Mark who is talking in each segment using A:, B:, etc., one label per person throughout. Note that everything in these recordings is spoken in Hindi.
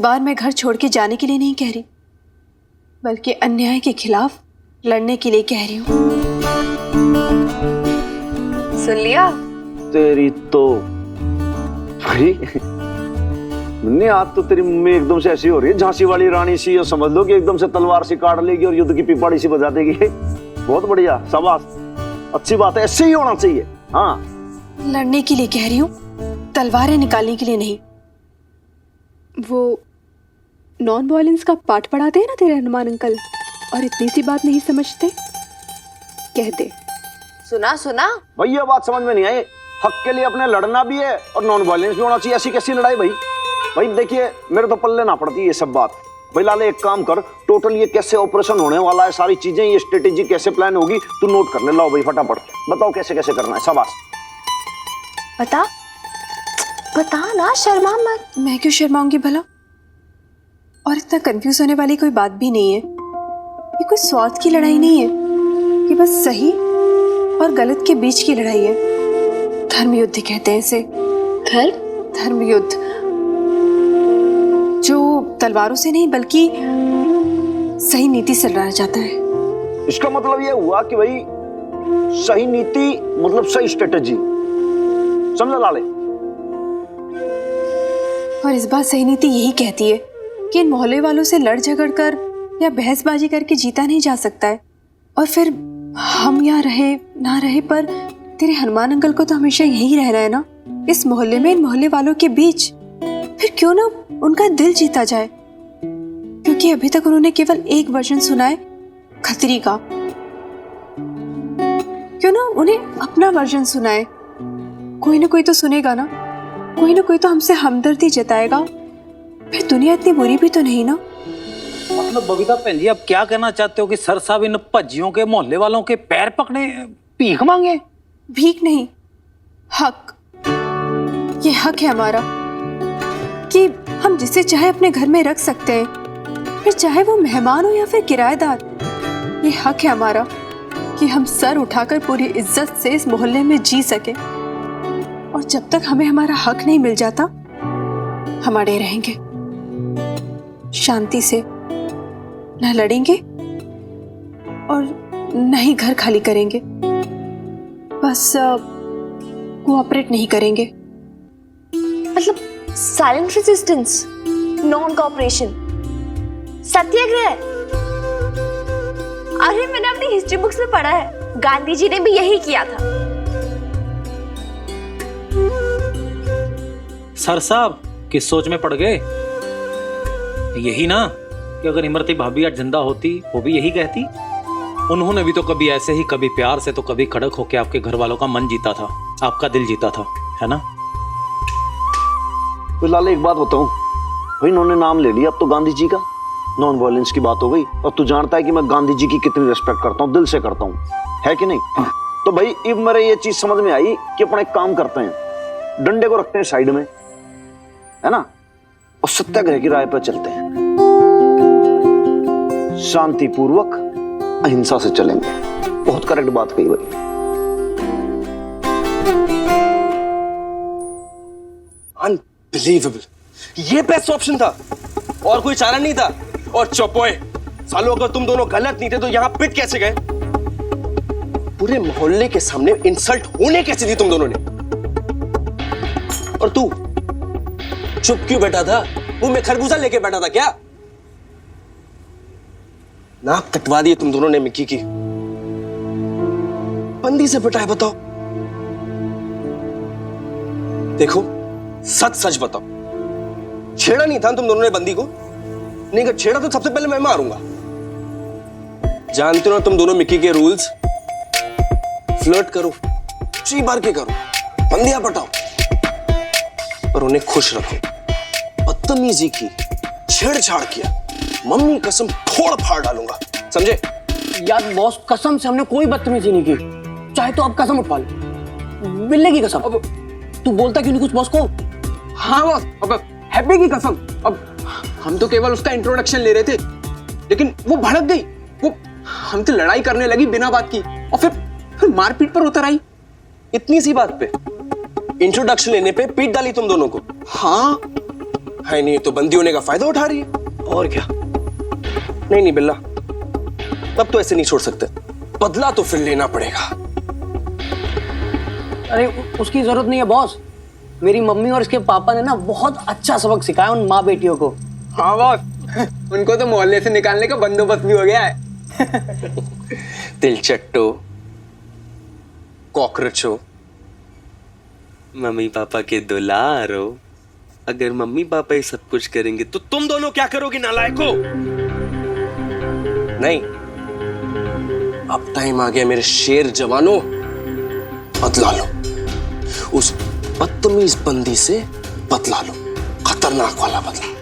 A: बार मैं घर छोड़ के जाने के लिए नहीं कह रही, बल्कि अन्याय के खिलाफ लड़ने के लिए कह रही हूँ।
B: सुन लिया?
C: तेरी तो भाई मुन्नी, आज तो तेरी मम्मी एकदम से ऐसी हो रही है झांसी वाली रानी सी, समझ लो कि एकदम से तलवार सी काट लेगी और युद्ध की पिपाड़ी सी बजा देगी। बहुत बढ़िया, शाबाश, अच्छी बात है, ऐसे ही होना चाहिए। हाँ,
A: लड़ने के लिए कह रही हूँ, तलवारें निकालने के लिए नहीं।
B: वो नॉन वायलेंस का पाठ पढ़ाते हैं ना तेरे हनुमान अंकल, और इतनी सी बात नहीं समझते? कह दे।
D: सुना सुना
C: भाई ये बात समझ में नहीं आई। हक के लिए अपने लड़ना भी है और नॉन वायलेंस भी होना चाहिए। ऐसी कैसी लड़ाई भाई? भाई देखिए, मेरे तो पल्ले ना पड़ती ये सब बात। भाई लाले, एक काम कर, टोटल ये कैसे ऑपरेशन होने वाला है, सारी चीजें, ये स्ट्रेटेजी कैसे प्लान होगी, तू नोट कर ले। लाओ भाई फटाफट बताओ कैसे कैसे करना है। शाबाश,
D: बता बता ना, शर्मा मत।
A: मैं क्यों शर्माऊंगी भला? और इतना कंफ्यूज होने वाली कोई बात भी नहीं है। ये कोई स्वार्थ की लड़ाई नहीं है, ये बस सही और गलत के बीच की लड़ाई है। धर्म युद्ध कहते हैं इसे। धर्म युद्ध, जो तलवारों से नहीं बल्कि सही नीति से लड़ा जाता है।
C: इसका मतलब ये हुआ कि भाई सही नीति मतलब सही स्ट्रेटेजी, समझा लाले?
A: और इस बार सही नीति यही कहती है कि इन मोहल्ले वालों से लड़ झगड़ कर या बहसबाजी करके जीता नहीं जा सकता है। और फिर हम यहाँ रहे ना रहे, पर तेरे हनुमान अंकल को तो हमेशा यही रहना है ना, इस मोहल्ले में, इन मोहल्ले वालों के बीच। फिर क्यों ना उनका दिल जीता जाए, क्योंकि अभी तक उन्होंने केवल एक वर्जन सुना है खतरी का। क्यों ना उन्हें अपना वर्जन सुनाए। कोई ना कोई तो सुनेगा ना, कोई ना कोई तो हमसे हमदर्दी जताएगा। फिर दुनिया इतनी बुरी भी तो नहीं ना।
E: मतलब बबीता भैन जी, आप क्या कहना चाहते हो कि सर साहब इन भज्जियों के मोहल्ले वालों के पैर पकड़े, भीख मांगे?
A: भीख नहीं, हक। ये हक है हमारा कि हम जिसे चाहे अपने घर में रख सकते हैं, फिर चाहे वो मेहमान हो या फिर किराएदार। ये हक है हमारा कि हम सर उठाकर पूरी इज्जत से इस मोहल्ले में जी सके। और जब तक हमें हमारा हक नहीं मिल जाता, हम अड़े रहेंगे, शांति से न लड़ेंगे और न ही घर खाली करेंगे। बस कोऑपरेट नहीं करेंगे।
D: मतलब साइलेंट रेजिस्टेंस, नॉन कोऑपरेशन, सत्याग्रह। अरे मैंने अपनी हिस्ट्री बुक्स में पढ़ा है, गांधी जी ने भी यही किया था।
E: सर साहब किस सोच में पड़ गए? यही ना कि अगर इमरती भाभी आज जिंदा होती वो भी यही कहती। उन्होंने भी तो कभी ऐसे ही, कभी प्यार से, तो कभी कड़क होके आपके घर वालों का मन जीता था, आपका दिल जीता था, है ना?
C: तो लाले एक बात बताऊं भाई, इन्होंने नाम ले लिया अब तो गांधी जी का, नॉन वायलेंस की बात हो गई। और तू जानता है कि मैं गांधी जी की कितनी रिस्पेक्ट करता हूँ, दिल से करता हूँ, है कि नहीं? तो भाई अब मेरे ये चीज समझ में आई कि अपना एक काम करते हैं, डंडे को रखते हैं साइड में, है ना, और सत्याग्रह की राय पर चलते हैं। शांतिपूर्वक अहिंसा से चलेंगे। बहुत करेक्ट बात कही भाई।
F: अनबिलीवेबल, ये बेस्ट ऑप्शन था और कोई चारा नहीं था। और चौपोए सालों, अगर तुम दोनों गलत नहीं थे तो यहां पिट कैसे गए? पूरे मोहल्ले के सामने इंसल्ट होने कैसे दी तुम दोनों ने? और तू चुप क्यों बैठा था? मुंह में खरबूजा लेके बैठा था क्या? नाक कटवा दिए तुम दोनों ने मिक्की की। बंदी से पिटाए, बताओ। देखो सच सच बताओ, छेड़ा नहीं था तुम दोनों ने बंदी को? नहीं, अगर छेड़ा तो सबसे पहले मैं मारूंगा। जानते हो ना तुम दोनों मिक्की के रूल्स। फ्लर्ट करो, 3 बार के करो, बंदियां पटाओ, पर उन्हें खुश रखो। बदतमीजी की, छेड़छाड़ किया, मम्मी कसम फोड़ फाड़ डालूंगा, समझे?
G: यार बॉस, कसम से हमने कोई बदतमीजी नहीं की। चाहे तो अब कसम उठवा लो, बिल्ले की कसम। अब तू बोलता क्यों नहीं कुछ बॉस को?
H: हाँ बॉस, अब हैप्पी की कसम। अब हम तो केवल उसका इंट्रोडक्शन ले रहे थे, लेकिन वो भड़क गई। वो हमसे लड़ाई करने लगी बिना बात की, और फिर मारपीट पर उतर आई।
F: इतनी सी बात पे इंट्रोडक्शन लेने पे पीट डाली तुम दोनों को?
H: हाँ,
F: है नहीं तो बंदी होने का फायदा उठा रही है। और क्या? नहीं नहीं बिल्ला, अब तो ऐसे नहीं छोड़ सकते, बदला तो फिर लेना पड़ेगा।
G: अरे उसकी जरूरत नहीं है बॉस, मेरी मम्मी और इसके पापा ने ना बहुत अच्छा सबक सिखाया उन माँ बेटियों को।
H: हाँ बॉस, उनको तो मोहल्ले से निकालने का बंदोबस्त भी हो गया है।
F: तिलचट्टो, कॉकरोचो, मम्मी पापा के दुलारो, अगर मम्मी पापा ये सब कुछ करेंगे तो तुम दोनों क्या करोगे नालायको? नहीं, अब टाइम आ गया मेरे शेर जवानों, बदला लो, उस बदतमीज बंदी से बदला लो, खतरनाक वाला बदला।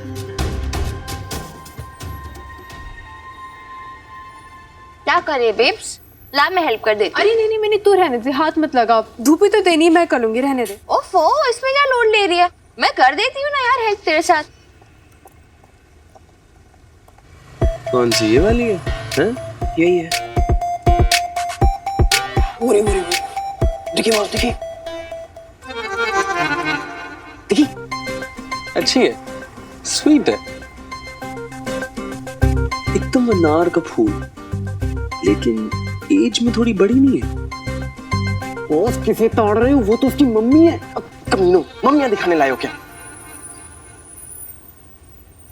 D: क्या करे बेब्स? ला मैं हेल्प कर देती।
A: अरे नहीं मैंने, तू रहने दे, हाथ मत लगा, धूप ही तो देनी है, मैं कर लूंगी, रहने दे।
D: ओफो, इसमें क्या लोड ले रही है? मैं कर देती हूँ ना यार हेल्प तेरे साथ।
F: कौन सी ये वाली है? यही है।
G: पूरी पूरी देखिए बॉस, देखिए देखिए,
F: अच्छी है, स्वीट है, एकदम अनार का फूल, लेकिन एज में थोड़ी बड़ी नहीं है।
G: बॉस किसे ताड़ रहे हो, वो तो उसकी मम्मी है।
F: अब कमीनो, मम्मियां दिखाने लाए हो क्या?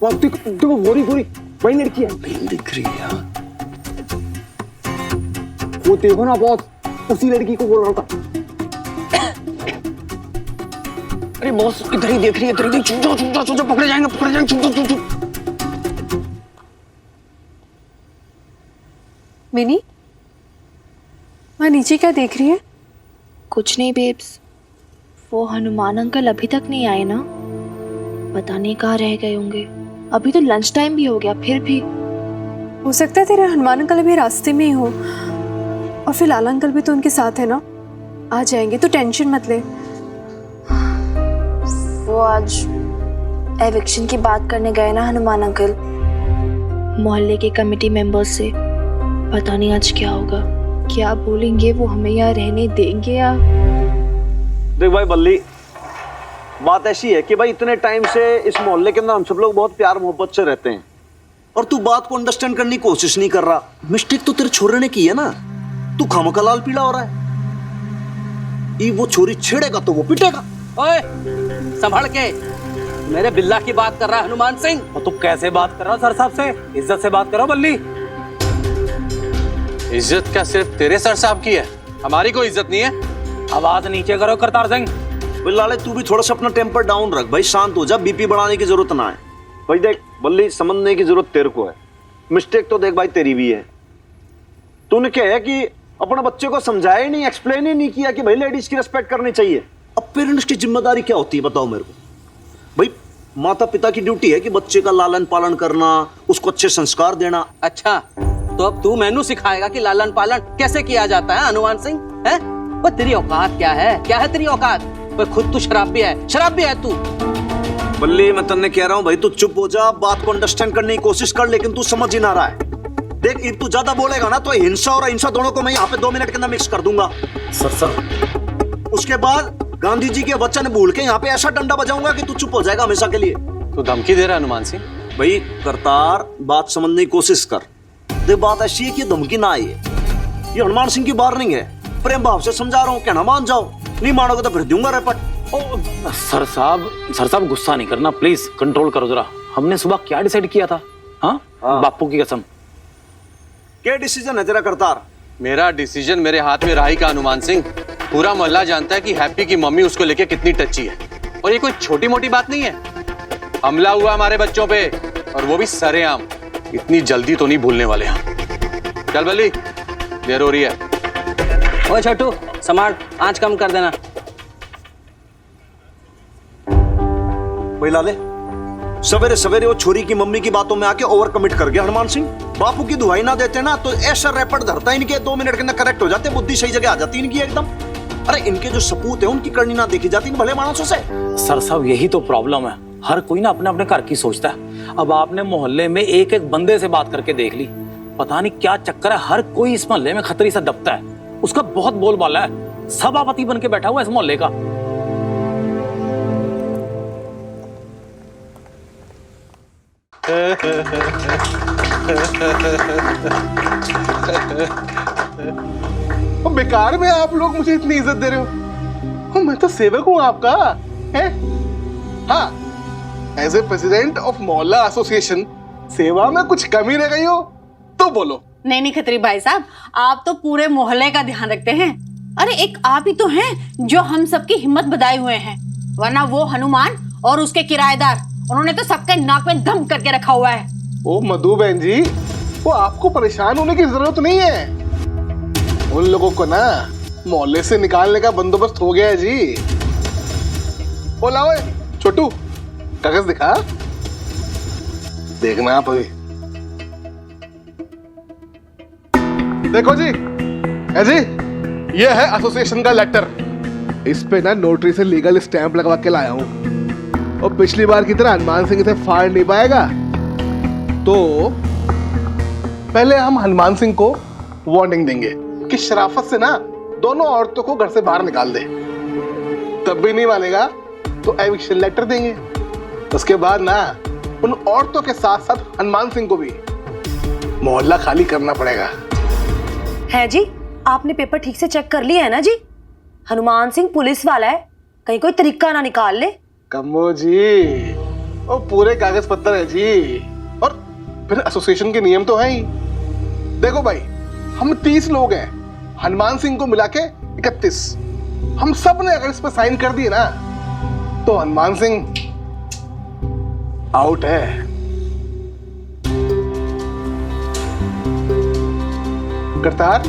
G: बॉस देखो गोरी गोरी, वही लड़की है।
F: नहीं दिख रही यार।
G: वो देखो ना बॉस, उसी लड़की को बोल रहा था। अरे बॉस इधर ही देख रही है, इधर ही देख, छुप जाओ, पकड़े जाएंगे, छुप जाओ।
A: मिनी, वहाँ नीचे क्या देख रही है?
D: कुछ नहीं बेब्स, वो हनुमान अंकल अभी तक नहीं आए ना, पता नहीं कहाँ रह गए होंगे। अभी तो लंच टाइम भी हो गया, फिर भी
A: हो सकता है तेरे हनुमान अंकल अभी रास्ते में ही हो, और फिर लाला अंकल भी तो उनके साथ है ना, आ जाएंगे, तो टेंशन मत ले।
D: वो आज एविक्शन की बात करने गए ना हनुमान अंकल, मोहल्ले के कमेटी मेंबर्स से। पता नहीं आज क्या होगा, क्या बोलेंगे वो, हमें यहाँ रहने देंगे या?
C: देख भाई बल्ली, बात ऐसी है कि भाई इतने टाइम से इस मोहल्ले के अंदर हम सब लोग बहुत प्यार मोहब्बत से रहते हैं, और तू बात को अंडरस्टैंड करने की कोशिश नहीं कर रहा। मिस्टेक तो तेरे छोरे ने की है ना, तू खामखा लाल पीला हो रहा है। ये वो छोरी छेड़ेगा तो वो पिटेगा।
G: ओए संभल के, मेरे बिल्ला की बात कर रहा है हनुमान सिंह।
E: और तुम कैसे बात कर रहा हो सर साहब से? इज्जत से बात करो बल्ली।
I: इज्जत क्या सिर्फ तेरे सर साहब की है, हमारी कोई इज्जत नहीं है?
E: आवाज नीचे करो करतार सिंह।
C: भाई लाले तू भी थोड़ा सा अपना टेम्पर डाउन रख भाई, शांत हो जा, बीपी बढ़ाने की जरूरत ना है। भाई देख बल्ली, समझने की जरूरत तेरे को है, मिस्टेक तो देख भाई तेरी भी है। तूने क्या है कि अपने बच्चे को समझाया ही नहीं, एक्सप्लेन ही नहीं किया कि भाई लेडीज की रिस्पेक्ट करनी चाहिए। अब पेरेंट्स की जिम्मेदारी क्या होती है बताओ मेरे को? भाई माता पिता की ड्यूटी है कि बच्चे का लालन पालन करना, उसको अच्छे संस्कार देना।
G: अच्छा, तो अब तू मैनू सिखाएगा कि लालन पालन कैसे किया जाता है हनुमान सिंह? है वो तेरी औकात क्या है? क्या है तेरी औकात? वो खुद तू शराबी है तू।
C: बल्ली मैं तन्ने कह रहा हूँ भाई, तू चुप हो जा, बात को अंडरस्टैंड करने की कोशिश कर, लेकिन तू समझ ही ना रहा है। देख if तू ज्यादा बोलेगा ना तो हिंसा और अहिंसा दोनों को मैं यहाँ पे 2 मिनट के अंदर मिक्स कर दूंगा।
E: सर
C: उसके बाद गांधी जी के वचन भूल के यहाँ पे ऐसा डंडा बजाऊंगा कि तू चुप हो जाएगा हमेशा के लिए।
I: तू धमकी दे रहा है हनुमान सिंह?
C: भाई करतार, बात समझने की कोशिश कर। देख बात ऐसी है कि धमकी ना आई है, ये हनुमान सिंह की बात नहीं है, प्रेम भाव से समझा रहा हूँ, कहना मान जाओ, नहीं मानोगे तो फिर दूंगा रैपट।
E: सर साहब गुस्सा नहीं करना प्लीज, कंट्रोल करो जरा। हमने सुबह क्या डिसाइड किया था? हाँ बापू की कसम।
C: क्या डिसीजन है तेरा करतार?
I: मेरा डिसीजन मेरे हाथ में राही का हनुमान सिंह। पूरा मोहल्ला जानता है कि हैप्पी की मम्मी उसको लेके कितनी टची है, और ये कोई छोटी मोटी बात नहीं है। हमला हुआ हमारे बच्चों पे, और वो भी सरेआम। इतनी जल्दी तो नहीं भूलने वाले हम। चल बल्ली, देर हो रही है।
G: ओए छोटू संभाल, आंच कम कर देना।
C: भाई लाले, सवेरे सवेरे वो छोरी की मम्मी की बातों में आके ओवर कमिट कर गया हनुमान सिंह। बापू की दुहाई ना देते ना तो ऐसा रैपट धरता इनके 2 मिनट के अंदर करेक्ट हो जाते, बुद्धि सही जगह आ जाती इनकी एकदम। अरे इनके जो सपूत है उनकी करनी ना देखी जाती इन भले मानसों से।
E: सर साहब यही तो प्रॉब्लम है, हर कोई ना अपने अपने घर की सोचता है। अब आपने मोहल्ले में एक एक बंदे से बात करके देख ली, पता नहीं क्या चक्कर है, हर कोई इस मोहल्ले में खतरी से दबता है, उसका बहुत बोलबाला है, सभापति बन के बैठा हुआ इस मोहल्ले का।
J: बेकार में आप लोग मुझे इतनी इज्जत दे रहे हो। मैं तो सेवक हूं आपका है। हाँ, एज ए प्रेसिडेंट ऑफ मोहल्ला एसोसिएशन सेवा में कुछ कमी रह गई हो तो बोलो।
K: नहीं नहीं खत्री भाई साहब, आप तो पूरे मोहल्ले का ध्यान रखते हैं। अरे एक आप ही तो हैं जो हम सबकी हिम्मत बधाए हुए हैं, वरना वो हनुमान और उसके किराएदार, उन्होंने तो सबके नाक में दम करके रखा हुआ है।
J: ओ मधु बहन जी, वो आपको परेशान होने की जरूरत नहीं है। उन लोगों को ना मोहल्ले से निकालने का बंदोबस्त हो गया है जी। ओ लाओ छोटू, कागज दिखा, देखना आप अभी। देखो जी, है जी, ये है एसोसिएशन का लेटर। इस पे ना नोटरी से लीगल स्टैंप लगवा के लाया हूं। और पिछली बार की तरह हनुमान सिंह इसे फाड़ नहीं पाएगा, तो पहले हम हनुमान सिंह को वार्निंग देंगे कि शराफत से ना दोनों औरतों को घर से बाहर निकाल दे। तब भी नहीं मानेगा तो एविक्शन लेटर देंगे। उसके बाद ना उन औरतों के साथ साथ हनुमान सिंह को भी मोहल्ला खाली करना पड़ेगा।
L: है जी, आपने पेपर ठीक से चेक कर लिया है ना जी? हनुमान सिंह पुलिस वाला है, कहीं कोई तरीका ना निकाल ले।
J: कम्बो जी, वो पूरे कागज पत्तर है जी, और फिर एसोसिएशन के नियम तो है ही। देखो भाई, हम 30 लोग हैं, हनुमान सिंह को मिला के 31। हम सब ने अगर इस पर साइन कर दिए ना तो हनुमान सिंह आउट है। करतार,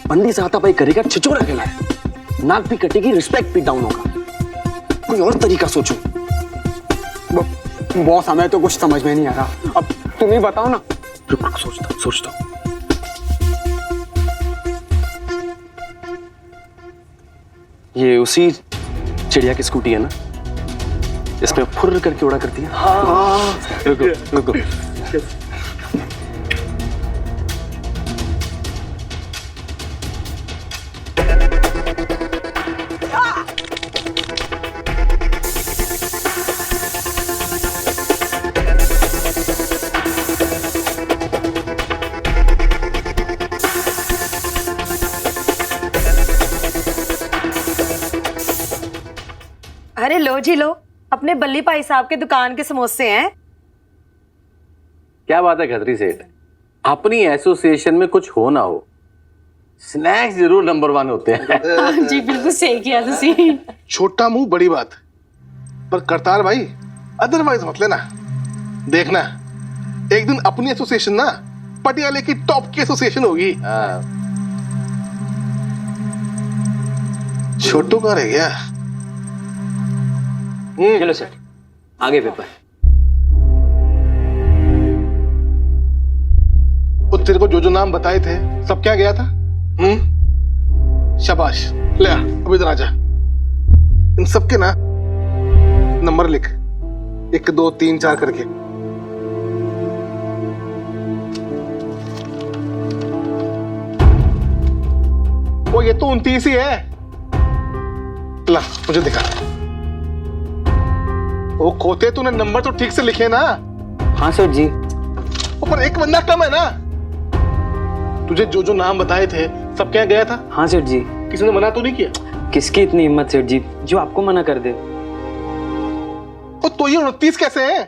F: बंदी से हाथापाई करेगा, छिचोरा खिलाए, नाक भी कटेगी, रिस्पेक्ट भी डाउन होगा। कोई और तरीका सोचो।
H: बॉस, हमें तो कुछ समझ में नहीं आ रहा, अब तुम ही बताओ ना।
F: रुक रुक, सोचता हूं। ये उसी चिड़िया की स्कूटी है ना, इसमें फुर्र करके उड़ा करती है। हाँ। रुको।
L: अरे लो जी लो, अपने बल्ली भाई साहब के दुकान के समोसे हैं।
I: क्या बात है खत्री सेठ, अपनी एसोसिएशन में कुछ हो ना हो, स्नैक्स जरूर नंबर 1 होते हैं।
K: जी बिल्कुल सही किया तुसी।
J: छोटा मुंह बड़ी बात। पर करतार भाई, अदरवाइज मत लेना। देखना, एक दिन अपनी एसोसिएशन ना पटियाले की टॉप की एसोसिएशन होगी। छोटू कहाँ रह गया?
G: चलो सर, आगे पेपर।
J: वो तेरे को जो नाम बताए थे सब क्या गया था? शाबाश, ले आ, अब इधर आ जा। इन सब के ना नंबर लिख, 1 2 3 4 करके। वो ये तो 29 ही है। ला, मुझे दिखा। वो खोते तूने नंबर तो ठीक से लिखे ना?
G: हाँ सर जी।
J: ऊपर एक बंदा कम है ना? तुझे जो नाम बताए थे सब क्या गया था?
G: हाँ सर जी।
J: किसी ने मना तो नहीं किया?
G: किसकी इतनी हिम्मत सर जी जो आपको मना कर दे।
J: तो ये 29 कैसे है?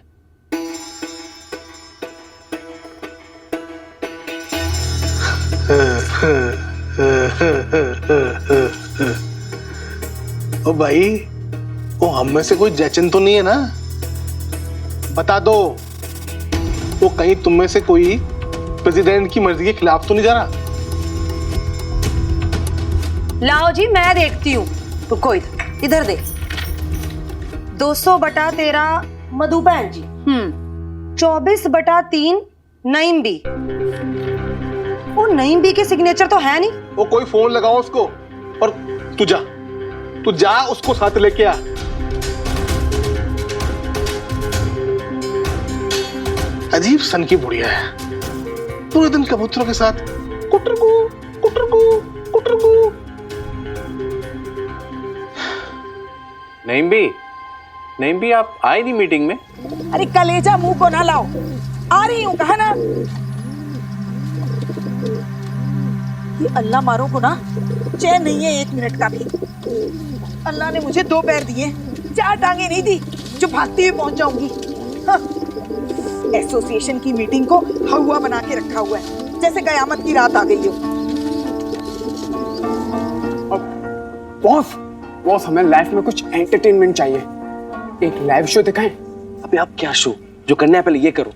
J: ओ भाई, वो हम में से कोई जैचन तो नहीं है ना? बता दो, वो कहीं तुम में से कोई प्रेसिडेंट की मर्जी के खिलाफ तो नहीं जा रहा?
L: लाओ जी, मैं देखती हूँ। रुको इधर देख। 200/13 मधु बहन जी। 24/3 नईम बी। वो नईम बी के सिग्नेचर तो है नहीं।
J: वो कोई फोन लगाओ उसको, और तू जा उसको साथ लेके आ। अजीब सन की बुढ़िया है। पूरे दिन कबूतरों के साथ कुटरगू कुटरगू कुटरगू।
I: नहीं भी आप आए नहीं मीटिंग में?
M: अरे कलेजा मुंह को ना लाओ, आ रही हूँ कहा ना। ये अल्लाह मारो को ना चैन नहीं है 1 मिनट का भी। अल्लाह ने मुझे 2 पैर दिए, 4 टांगे नहीं दी जो भागती हुई पहुंच जाऊंगी। हाँ। एसोसिएशन की मीटिंग को हवा बना के रखा हुआ है, जैसे कयामत की रात आ गई हो।
H: बॉस बॉस हमें लाइफ में कुछ एंटरटेनमेंट चाहिए, एक लाइव शो दिखाएं।
F: अबे आप क्या शो? जो करना है पहले ये करो।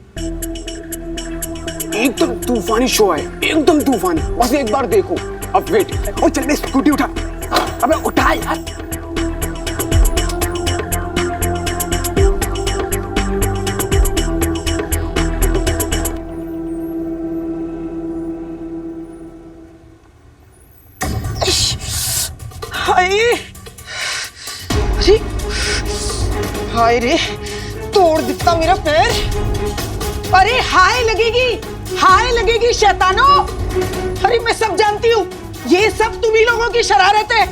H: एकदम तूफानी शो है, एकदम तूफानी, बस एक बार देखो। अब वेट, और चल स्कूटी उठा। अबे उठा यार।
M: हाय हाय रे, तोड़ दिता मेरा पैर। अरे हाय लगेगी शैतानो। अरे मैं सब जानती हूँ, ये सब तुम्ही लोगों की शरारत है।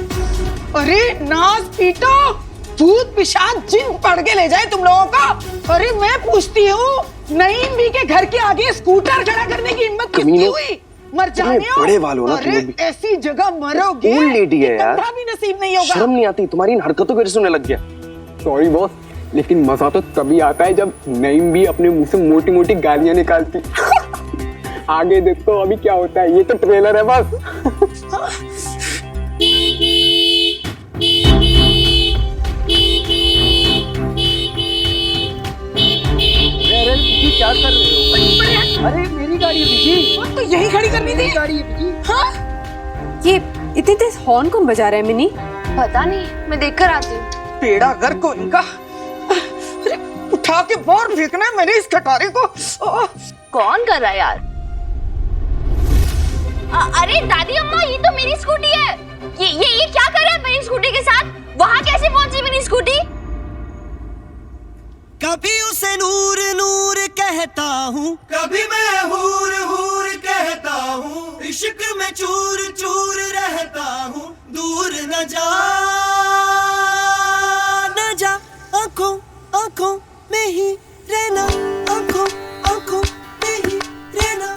M: अरे नाच पीटो, भूत पिशाच जिन पड़ के ले जाए तुम लोगों का। अरे मैं पूछती हूँ, नईम भी के घर के आगे स्कूटर खड़ा करने की हिम्मत किसकी हुई? मर जाने
F: बड़े वालों ना
M: अरे ऐसी जगह मरोगे,
F: ओल्ड लेडी है यार,
M: भी नसीब नहीं होगा।
F: शर्म नहीं आती तुम्हारी इन हरकतों की वजह से होने लग गया।
H: सॉरी बॉस, लेकिन मजा तो तभी आता है जब नईम भी अपने मुंह से मोटी मोटी गालियां निकालती। आगे देखो अभी क्या होता है, ये तो ट्रेलर है बस।
F: क्या कर रहे हो?
M: अरे मेरी गाड़ी है बिजी, तो यही खड़ी करनी थी। गाड़ी है बिजी। हाँ?
B: ये इतने तेज हॉर्न कौन बजा रहा है मिनी?
D: पता नहीं, मैं देखकर आती हूँ।
M: पेड़ा घर को इनका। अरे उठा के बाहर फेंकना है मैंने इस खटारे को।
D: कौन कर रहा है यार? अरे दादी अम्मा, ये तो मेरी स्कूटी है। ये क्या कर रहा है मेरी स्कूटी के साथ? वहाँ कैसे पहुंची मेरी स्कूटी?
N: कभी उसे नूर नूर कहता हूँ, कभी मैं हूर हूर कहता हूँ, इश्क में चूर चूर रहता हूँ, दूर न जा आंखों आंखों में ही रहना, आंखों आंखों में ही रहना।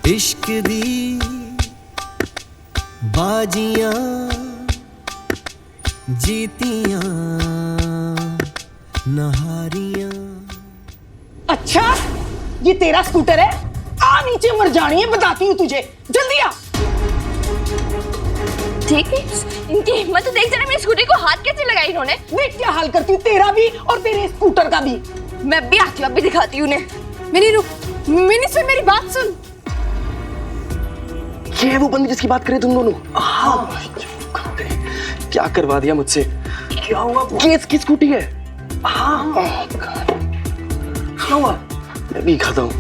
N: इश्क दी बाजियां जीतियां नहारियां।
M: अच्छा, ये तेरा स्कूटर है? आ नीचे, मर जानी है, बताती हूँ तुझे। जल्दी आ।
D: ठीक है, इनकी हिम्मत तो देख जरा, मेरी स्कूटी को हाथ कैसे लगाई इन्होंने।
M: देख क्या हाल करती हूँ, तेरा भी और तेरे स्कूटर का भी।
D: मैं भी आती हूँ, अभी दिखाती हूँ उन्हें।
B: मिनी रुक, मिनी सुन मेरी बात सुन।
F: ये है वो बंदी जिसकी बात करें तुम दोनों? क्या करवा दिया मुझसे? क्या हुआ? ये इसकी स्कूटी है। क्या हुआ? मैं भी खाता हूँ।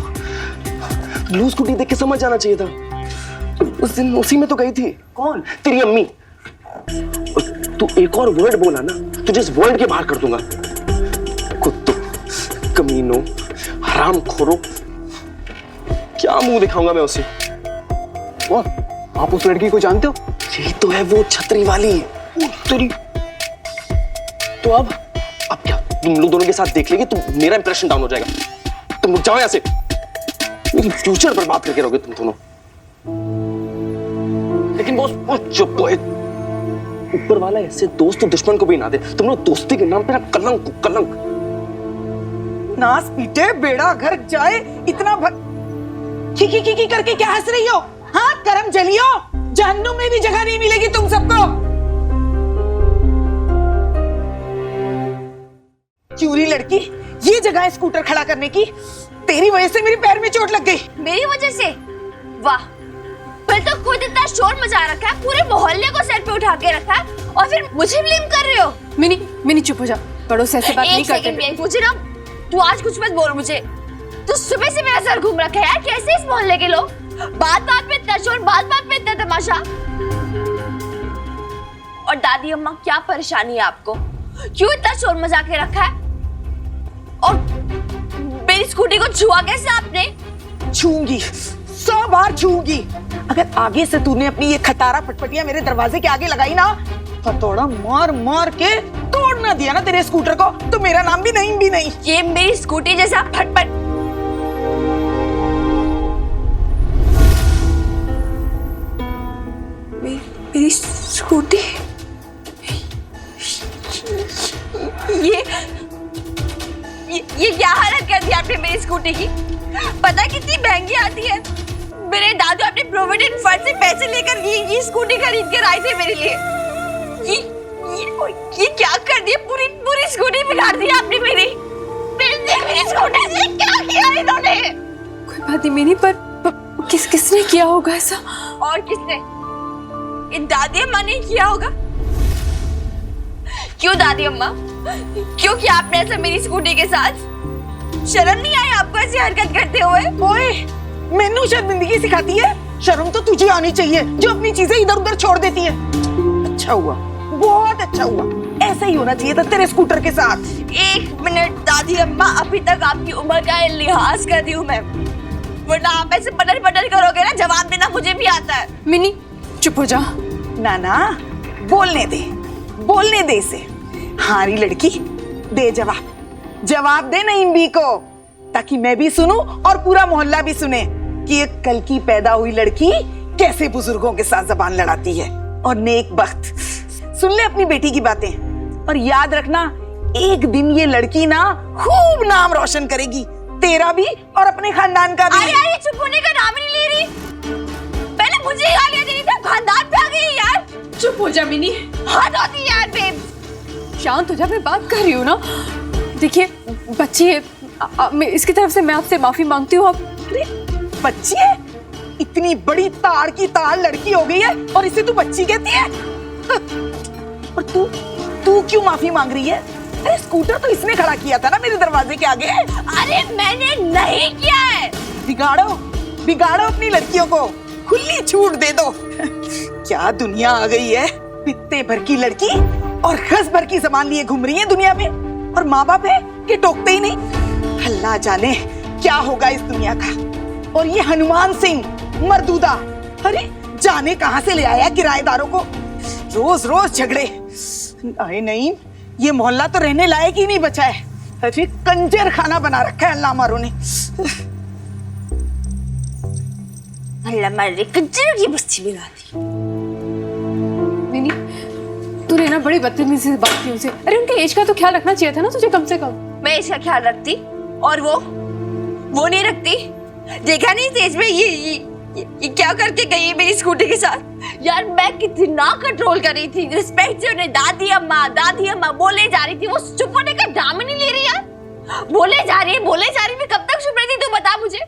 F: ब्लू स्कूटी देख के समझ जाना चाहिए था। उस दिन उसी में तो गई थी। कौन? तेरी अम्मी। तू एक और वर्ड बोला ना, तुझे इस वर्ल्ड के बाहर कर दूंगा। कुत्तों, कमीनों, हरामखोरों, क्या मुंह दिखाऊंगा मैं उसे?
H: आप उस लड़की को जानते हो?
F: यही तो है वो छतरी वाली। तेरी तो अब क्या तुम लोग दोनों के साथ देख लेंगे तो मेरा इंप्रेशन डाउन हो जाएगा। तुम लोग जाओ यहाँ से, मेरी फ्यूचर पर बात करके रहोगे तुम दोनों। लेकिन बॉस चुप तो है, ऊपर वाला ऐसे दोस्त तो दुश्मन को भी ना दे। तुम लोग दोस्ती के नाम पे ना कलंक कलंक।
M: नास पीटे बेड़ा घर जाए, इतना की करके क्या हंस रही हो? हाँ, करम जलियो, जहन्नुम में भी जगह नहीं मिलेगी तुम सबको। चूरी लड़की, ये जगह है स्कूटर खड़ा करने की। तेरी वजह से मेरे पैर में चोट लग गई।
D: मेरी वजह से? वाह, फिर तो खुद इतना शोर मचा रखा है, पूरे मोहल्ले को सर पे उठा के रखा है, और फिर मुझे ब्लेम कर रहे हो।
B: मिनी चुप हो जा, बड़ों से ऐसे बात नहीं करते।
D: मुझे ना, तू आज कुछ मत बोल मुझे। तू सुबह से मेरा सर घूम रखा है यार। कैसे इस मोहल्ले के लोग बात बात पे इतना शोर, बात बात पे इतना तमाशा। और दादी अम्मा क्या परेशानी है आपको? क्यों इतना शोर मचा के रखा है? और मेरी स्कूटी को छुआ कैसे आपने?
M: छूंगी, 100 बार छूंगी। अगर आगे से तूने अपनी ये खटारा पटपटिया मेरे दरवाजे के आगे लगाई ना, हथौड़ा मार मार के तोड़ ना दिया ना तेरे स्कूटर को, तो मेरा नाम भी नहीं भी नहीं।
D: ये मेरी स्कूटी जैसा फटफट। मेरी स्कूटी, ये क्या हालत कर दी आपने मेरी स्कूटी की? पता कितनी महंगी आती है? मेरे दादू अपने प्रोविडेंट फंड से पैसे लेकर ये स्कूटी खरीद कर आए थे मेरे लिए। ये क्या कर दिया? पूरी स्कूटी बिगाड़ दी आपने मेरी स्कूटी से क्या किया इन्होंने?
A: कोई बात नहीं मिनी, पर किसने किया होगा ऐसा?
D: और किसने? इन दादी अम्मा ने किया होगा। क्यों दादी अम्मा, क्यों किया आपने ऐसा मेरी स्कूटी के साथ? शर्म नहीं आई आपको ऐसी हरकत करते हुए?
M: ओए, मैनू शर्मिंदगी सिखाती है? शर्म तो तुझे आनी चाहिए जो अपनी चीजें इधर उधर छोड़ देती है। अच्छा हुआ, बहुत अच्छा हुआ, ऐसा ही होना चाहिए था तेरे स्कूटर के साथ।
D: 1 मिनट दादी अम्मा, अभी तक आपकी उम्र का लिहाज कर रही हूँ मैं, वरना आप ऐसे पटल पटल करोगे ना, जवाब देना मुझे भी आता है।
A: मिनी चुप हो जा।
M: नाना बोलने दे इसे। हारी लड़की, दे जवाब दे नईम बी को, ताकि मैं भी सुनूं और पूरा मोहल्ला भी सुने कि एक कल की पैदा हुई लड़की कैसे बुजुर्गों के साथ जबान लड़ाती है। और नेक बख्त, सुन ले अपनी बेटी की बातें और याद रखना, एक दिन ये लड़की ना खूब नाम रोशन करेगी, तेरा भी और अपने खानदान का भी।
D: अरे चुप होने का नाम नहीं ले रही। पहले मुझे गालियां दे रही थी, खानदान पे आ गई यार।
A: चुप हो जा मिनी।
D: हद होती है यार बेब।
A: शांत हो जा, मैं बात कर रही हूँ ना। देखिए बच्ची है, इसकी तरफ से मैं आपसे माफी मांगती हूँ।
M: बच्ची है? इतनी बड़ी ताड़ की ताड़ लड़की हो गई है और इसे तू बच्ची कहती है? और तू क्यों माफी मांग रही है? अरे स्कूटर तो इसने खड़ा किया था ना मेरे दरवाजे के आगे।
D: अरे मैंने नहीं किया है।
M: बिगाड़ो अपनी लड़कियों को, खुली छूट दे दो। क्या दुनिया आ गई है, पित्ते भर की लड़की और खस भर की जबान लिए घूम रही है दुनिया में, और माँ बाप है कि टोकते ही नहीं। अल्लाह जाने क्या होगा इस दुनिया का। और ये हनुमान सिंह मर्दूदा, अरे जाने कहां से ले आया किराएदारों को, रोज रोज झगड़े। अरे नहीं, ये मोहल्ला तो रहने लायक ही नहीं बचा है। अरे कंजर खाना बना रखा है अल्लाह मारो ने।
D: अल्लाह मारे, कंजर की बस्ती बना दी।
A: नहीं, तूने ना बड़ी बदतमीजी से बात की उनसे। अरे उनके एज का तो ख्याल रखना चाहिए था ना तुझे कम से कम।
D: मैं इसका ख्याल रखती और वो नहीं रखती। देखा नहीं तेज में ये क्या करके गई है मेरी स्कूटी के साथ। यार मैं कितना कंट्रोल कर रही थी, रिस्पेक्ट से उन्हें दादी अम्मा बोले जा रही थी, वो चुप होने का नाम ही नहीं ले रही यार। बोले जा रही है, मैं कब तक चुप रही थी तू बता मुझे।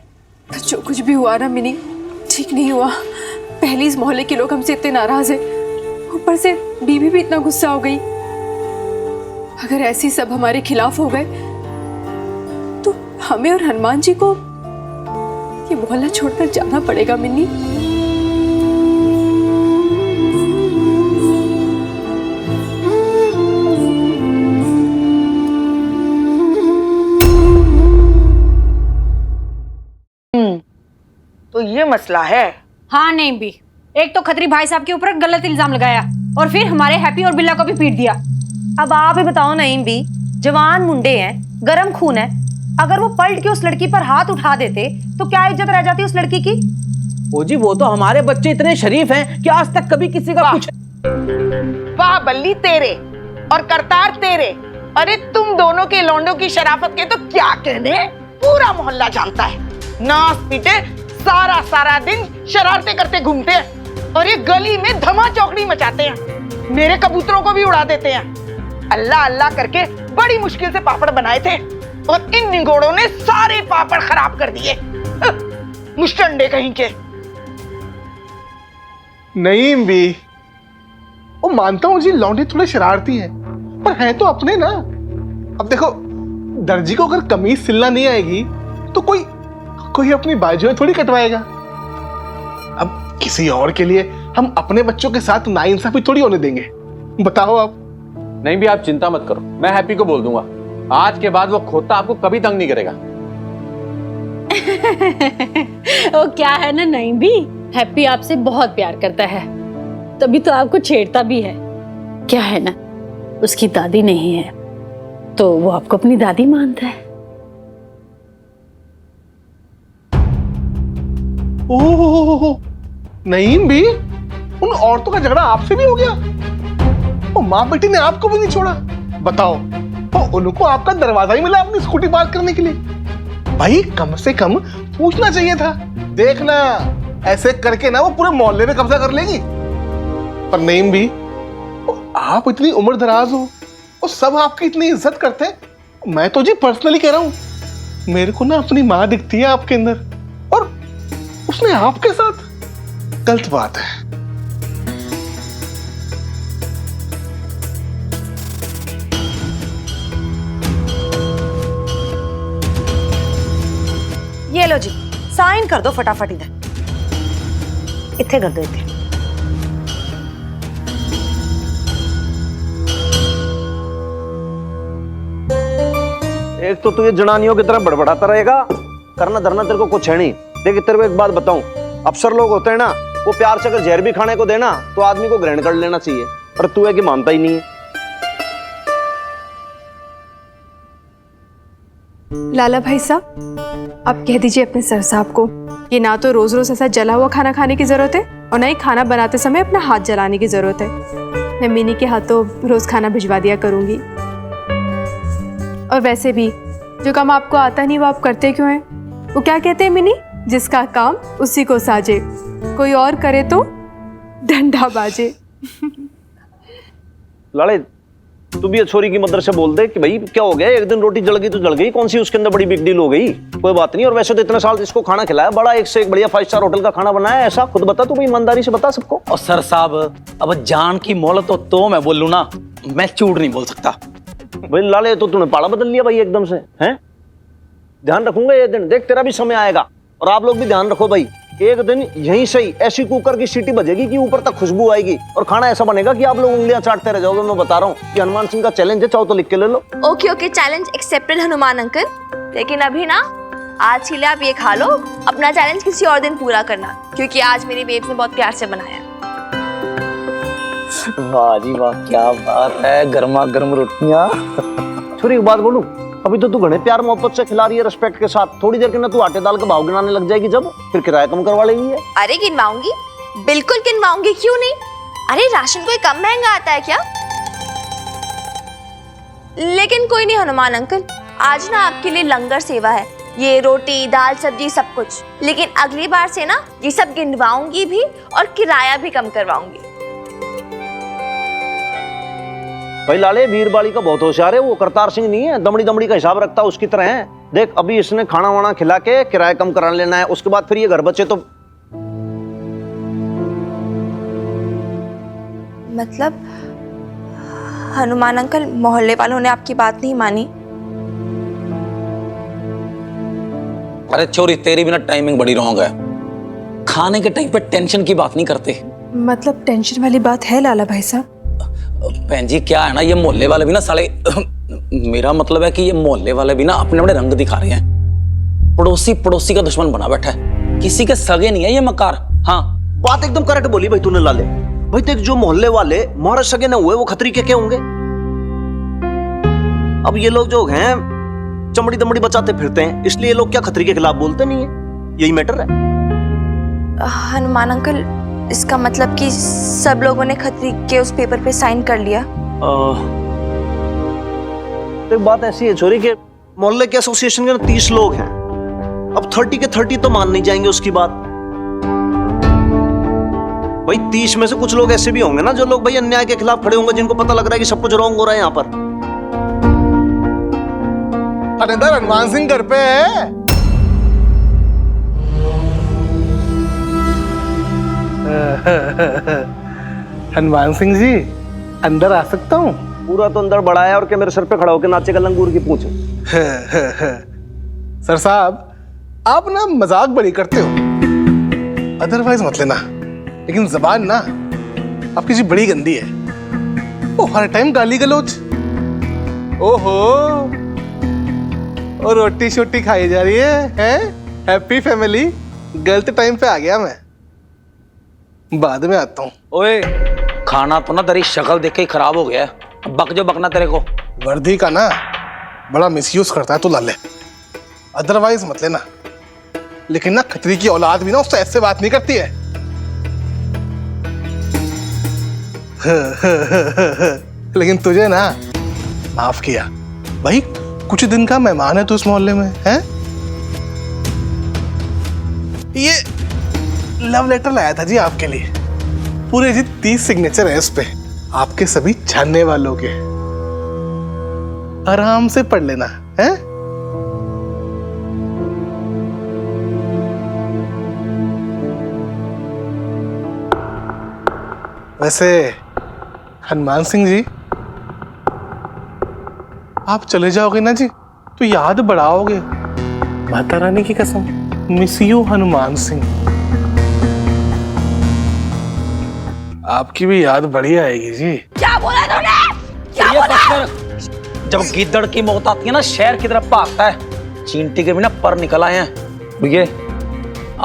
A: जो कुछ भी हुआ ना मिनी, ठीक नहीं हुआ। पहले इस मोहल्ले के लोग हमसे इतने नाराज है, ऊपर से बीबी भी इतना गुस्सा हो गई। अगर ऐसे सब हमारे खिलाफ हो गए तो हमें और हनुमान जी को ये मोहल्ला छोड़कर जाना पड़ेगा मिन्नी।
M: तो ये मसला है।
K: हाँ नहीं भी, एक तो खत्री भाई साहब के ऊपर गलत इल्जाम लगाया और फिर हमारे हैप्पी और बिल्ला को भी पीट दिया।
L: अब आप ही बताओ नईम भी, जवान मुंडे हैं, गरम खून है, अगर वो पलट के उस लड़की पर हाथ उठा देते तो क्या इज्जत रह जाती उस लड़की की?
G: ओ जी, वो तो हमारे बच्चे इतने शरीफ हैं कि आज तक कभी किसी का कुछ।
M: वाह बल्ली तेरे और करतार तेरे। अरे तुम दोनों के लौंडों की शराफत के तो क्या कहने, पूरा मोहल्ला जानता है। नाच पीटे सारा दिन शरारतें करते घूमते हैं और ये गली में धमा चौकड़ी मचाते हैं, मेरे कबूतरों को भी उड़ा देते हैं। अल्लाह अल्लाह करके बड़ी मुश्किल से पापड़ बनाए थे और इन निगोड़ों ने सारे पापड़ खराब कर दिए। मुश्तंडे कहीं के।
J: नईम भी, वो मानता हूँ जी लौंडे थोड़े शरारती हैं, पर हैं तो अपने ना। अब देखो, दर्जी को अगर कमीज सिलना नहीं आएगी तो कोई अपनी बाजुएं थोड़ी कटवाएगा। अब किसी और के लिए हम अपने बच्चों के साथ नाइंसाफी थोड़ी होने देंगे। बताओ आप।
I: नहीं भी, आप चिंता मत करो, मैं हैप्पी को बोल दूंगा। आज के बाद वो खोता आपको कभी तंग नहीं करेगा।
K: वो क्या है ना, नहीं भी हैप्पी आपसे बहुत प्यार करता है, तभी तो आपको छेड़ता भी है। क्या है ना, उसकी दादी नहीं है तो वो आपको अपनी दादी मानता है।
J: ओह, नईम भी? उन औरतों का झगड़ा आपसे भी हो गया? वो माँ बेटी ने आपको भी नहीं छोड़ा? बताओ, तो उनको आपका दरवाजा ही मिला अपनी स्कूटी पार्क करने के लिए? भाई कम से कम पूछना चाहिए था। देखना, ऐसे करके ना वो पूरे मोहल्ले में कब्जा कर लेगी। पर नईम भी, आप इतनी उम्र दराज हो और सब आपकी इतनी इज्जत करते हैं। मैं तो जी पर्सनली कह रहा हूं, मेरे को ना अपनी माँ दिखती है आपके अंदर, और उसने आपके साथ। गलत बात है।
L: ये लो जी, साइन कर दो फटाफट। इधर इत्थे कर दो, इत्थे।
C: एक तो तू ये जनानियों की तरह बड़बड़ाता रहेगा, करना धरना तेरे को कुछ है नहीं। देख तेरे को एक बात बताऊं, अफसर लोग होते हैं ना, वो प्यार से अगर जहर भी खाने को देना तो आदमी को ग्रहण कर लेना चाहिए, पर तू है कि मानता ही नहीं है।
A: लाला भाई साहब, आप कह दीजिए अपने सर साहब को कि ना तो रोज रोज ऐसा जला हुआ खाना खाने की जरूरत है और ना ही खाना बनाते समय अपना हाथ जलाने की जरूरत है। मैं मिनी के हाथों रोज खाना भिजवा दिया करूंगी। और वैसे भी जो काम आपको आता नहीं वो आप करते क्यों हैं? वो क्या कहते हैं मिनी, जिसका काम उसी को साजे, कोई और करे तो डंडा बाजे।
C: लाले, तू भी छोरी की मदर से बोल दे कि भाई क्या हो गया, एक दिन रोटी जल गई तो जल गई, कौन सी उसके अंदर बड़ी बिग डील हो गई, कोई बात नहीं। और वैसे तो इतने साल इसको खाना खिलाया, बड़ा एक से एक बढ़िया 5 स्टार होटल का खाना बनाया, ऐसा खुद बता, तू भाई ईमानदारी से बता सबको।
E: और सर साहब, अब जान की मोहलत तो मैं बोलूं ना, मैं झूठ नहीं बोल सकता।
C: भाई लाले, तो तूने पाड़ा बदल लिया भाई एकदम से, हैं? ध्यान रखूंगा ये दिन, देख तेरा भी समय आएगा। और आप लोग भी ध्यान रखो भाई, एक दिन यहीं से ही ऐसी कुकर की सीटी बजेगी कि ऊपर तक खुशबू आएगी और खाना ऐसा बनेगा कि आप लोग उंगलियां चाटते रह जाओगे। मैं बता रहा हूँ कि हनुमान सिंह का चैलेंज है, चाहो तो लिख के ले लो।
D: Okay okay, challenge accepted Hanuman uncle. लेकिन अभी ना, आज के लिए आप ये खा लो, अपना चैलेंज किसी और दिन पूरा करना, क्योंकि आज मेरी बेब्स ने बहुत प्यार से बनाया।
C: वाह जी वाह, क्या बात है, गर्मा गर्म रोटियां। छोरी एक बात बोलूं, अभी तो तू घने प्यार मोहब्बत से खिला रही है, रिस्पेक्ट के साथ। थोड़ी देर के ना तू आटे दाल का भाव गिनाने लग जाएगी, जब फिर किराया कम करवा लेगी है।
D: अरे गिनवाऊंगी, बिल्कुल गिनवाऊंगी, क्यों नहीं। अरे राशन कोई कम महंगा आता है क्या? लेकिन कोई नहीं हनुमान अंकल, आज ना आपके लिए लंगर सेवा है, ये रोटी दाल सब्जी सब कुछ। लेकिन अगली बार से ना ये सब गिनवाऊंगी भी और किराया भी कम करवाऊंगी।
C: भाई लाले, वीरबाली का बहुत होशियार है वो, करतार सिंह नहीं है, दमड़ी दमड़ी का हिसाब रखता है उसकी तरह है। देख अभी इसने खाना वाना खिला के किराया कम करा लेना है, उसके बाद फिर ये घर बचे तो।
D: मतलब हनुमान अंकल, मोहल्ले वालों ने आपकी बात नहीं मानी?
E: अरे छोरी, तेरी भी ना टाइमिंग बड़ी रॉन्ग है। खाने के टाइम पे टेंशन की बात नहीं करते।
A: मतलब टेंशन वाली बात है लाला भाई साहब?
E: बहन जी, क्या है ना, ये मोहल्ले वाले भी ना साले मेरा मतलब है कि ये मोहल्ले वाले भी ना अपने अपने रंग दिखा रहे हैं। पड़ोसी पड़ोसी का दुश्मन बना बैठा है, किसी के सगे नहीं है ये मकार। हाँ,
C: बात एकदम करेक्ट बोली भाई तूने लाले। भाई देख, जो मोहल्ले वाले मोहरे सगे न हुए वो खतरी के क्या होंगे? अब ये लोग जो हैं चमड़ी दमड़ी बचाते फिरते हैं, इसलिए ये लोग क्या खतरी के खिलाफ बोलते नहीं है, यही मैटर है।
D: हनुमान अंकल, इसका मतलब कि सब लोगों ने खतरी के उस पेपर पे साइन कर लिया?
C: तो एक बात ऐसी है छोरी के मोहल्ले के एसोसिएशन के 30 लोग हैं, अब 30 के 30 तो मान नहीं जाएंगे उसकी बात। भाई 30 में से कुछ लोग ऐसे भी होंगे ना जो लोग भाई अन्याय के खिलाफ खड़े होंगे, जिनको पता लग रहा है कि सब कुछ रॉन्ग हो रहा है यहाँ पर।
J: अरे हनुमान सिंह घर पे है। हनुमान सिंह जी, अंदर आ सकता हूँ?
C: पूरा तो अंदर बड़ा है और क्या मेरे सर पे खड़ा होकर नाचेगा लंगूर की पूंछ?
J: सर साहब, आप ना मजाक बड़ी करते हो। अदरवाइज मत लेना, लेकिन जबान ना आपकी जी बड़ी गंदी है। वो हर टाइम गाली गलौज। ओहो, और रोटी शोटी खाई जा रही है? Happy family. गलत टाइम पे आ गया मैं, बाद में आता हूँ।
E: ओए, खाना तो ना तेरी शक्ल देख के ही खराब हो गया है। अब बक जो बकना तेरे को।
J: वर्दी का ना बड़ा मिसयूज करता है तू लाले, अदरवाइज मत लेना। लेकिन ना खतरी की औलाद भी ना उससे ऐसे बात नहीं करती है। लेकिन तुझे ना माफ किया भाई, कुछ दिन का मेहमान है तू इस मोहल्ले में है। ये लव लेटर लाया था जी आपके लिए, पूरे जी 30 सिग्नेचर है इस पे, आपके सभी जानने वालों के। आराम से पढ़ लेना है। वैसे हनुमान सिंह जी, आप चले जाओगे ना जी तो याद बढ़ाओगे, माता रानी की कसम। Miss you Hanuman Singh. आपकी भी याद बड़ी आएगी जी।
K: क्या बोला तूने? क्या बोला?
E: जब गिद्दड़ की मौत आती है ना, शहर की तरफ भागता है। चींटी के भी ना पर निकल आए हैं। भैया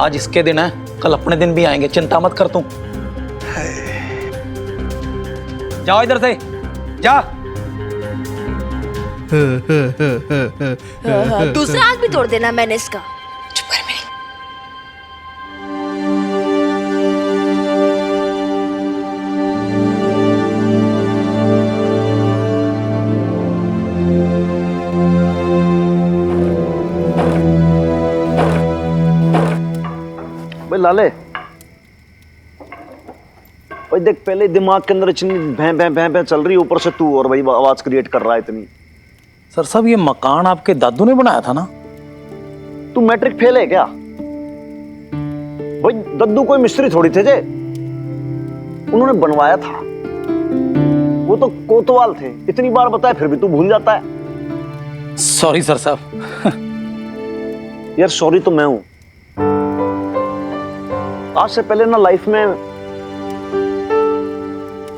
E: आज इसके दिन है, कल अपने दिन भी आएंगे, चिंता मत कर तू। जाओ इधर से जा।
D: दूसरा हाथ भी तोड़ देना मैंने इसका।
A: चुप कर मेरी।
C: भाई लाले, भाई देख, पहले दिमाग के अंदर इतनी भैं भैं भैं भैं चल रही, ऊपर से तू और भाई आवाज क्रिएट कर रहा है इतनी।
E: सर साहब, ये मकान आपके दादू ने बनाया था ना?
C: तू मैट्रिक फेल है क्या? भाई दद्दू कोई मिस्त्री थोड़ी थे जे, उन्होंने बनवाया था। वो तो कोतवाल थे, इतनी बार बताया फिर भी तू भूल जाता है।
E: सॉरी सर साहब।
C: यार सॉरी तो मैं हूं। आज से पहले ना लाइफ में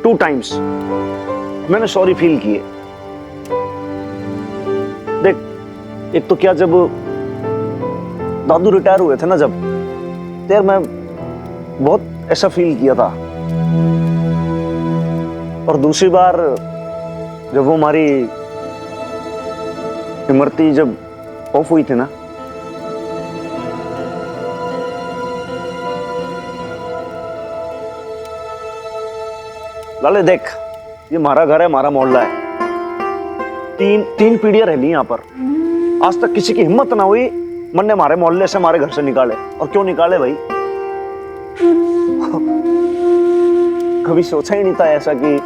C: 2 टाइम्स मैंने सॉरी फील किए। देख, एक तो क्या, जब दादू रिटायर हुए थे ना, जब यार मैं बहुत ऐसा फील किया था। और दूसरी बार जब वो हमारी इमरती जब ऑफ हुई थी ना, लाले देख, ये हमारा घर है, हमारा मोहल्ला है। तीन पीढ़ियां रह ली यहाँ पर। आज तक किसी की हिम्मत ना हुई मन ने हमारे मोहल्ले से, हमारे घर से निकाले। और क्यों निकाले भाई? कभी सोचा ही नहीं था ऐसा कि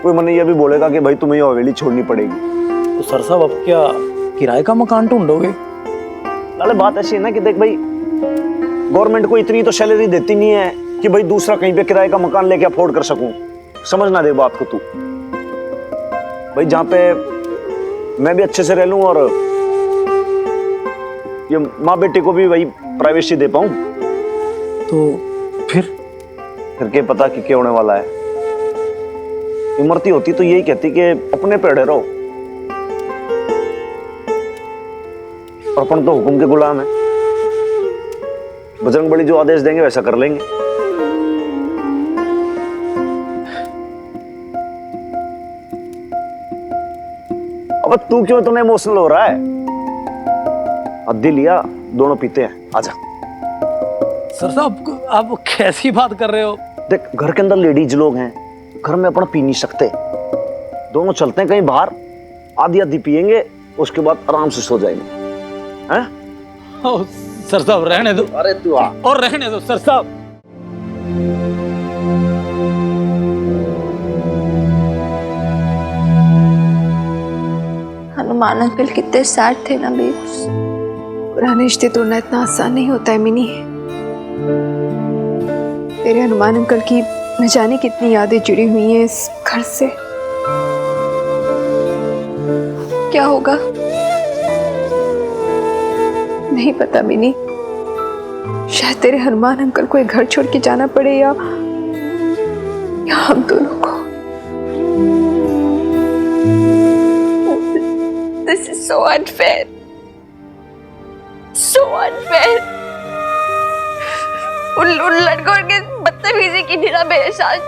C: कोई मन ये भी बोलेगा कि भाई तुम्हें ये हवेली छोड़नी पड़ेगी।
E: तो सर साहब, अब क्या किराए का मकान ढूंढोगे?
C: लाले बात ऐसी है ना कि देख भाई, गवर्नमेंट को इतनी तो सैलरी देती नहीं है कि भाई दूसरा कहीं पे किराए का मकान लेके अफोर्ड कर सकूं। समझना दे बात को तू भाई, जहां पे मैं भी अच्छे से रह लूं और ये माँ बेटे को भी वही प्राइवेसी दे पाऊं।
E: तो फिर
C: क्या पता कि क्या होने वाला है। इमरती होती तो यही कहती कि अपने पे अड़े रहो, और अपन तो हुक्म के गुलाम है। बजरंगबली जो आदेश देंगे वैसा कर लेंगे। अब तू क्यों इतना इमोशनल हो रहा है? अद्दी लिया, दोनों पीते हैं, आजा।
E: सर साहब, आप कैसी बात कर रहे हो?
C: देख, घर के अंदर लेडीज लोग हैं, घर में अपन पी नहीं सकते। दोनों चलते हैं कहीं बाहर, आधी आधी पियेंगे, उसके बाद आराम से सो जाएंगे। हैं?
E: सर साहब रहने दो।
C: अरे तू आ।
E: और रहने दो सर साहब।
D: हनुमान अंकल कितने सैड थे ना बेब्स।
A: पुराने रिश्ते तोड़ना इतना आसान नहीं होता है मिनी। तेरे हनुमान अंकल की न जाने कितनी यादें जुड़ी हुई हैं इस घर से। क्या होगा नहीं पता मिनी, शायद तेरे हनुमान अंकल को एक घर छोड़ के जाना पड़े या हम दोनों को।
D: This is so unfair. So unfair. उन लड़कों के बदतमीजी की निरा बेहसास,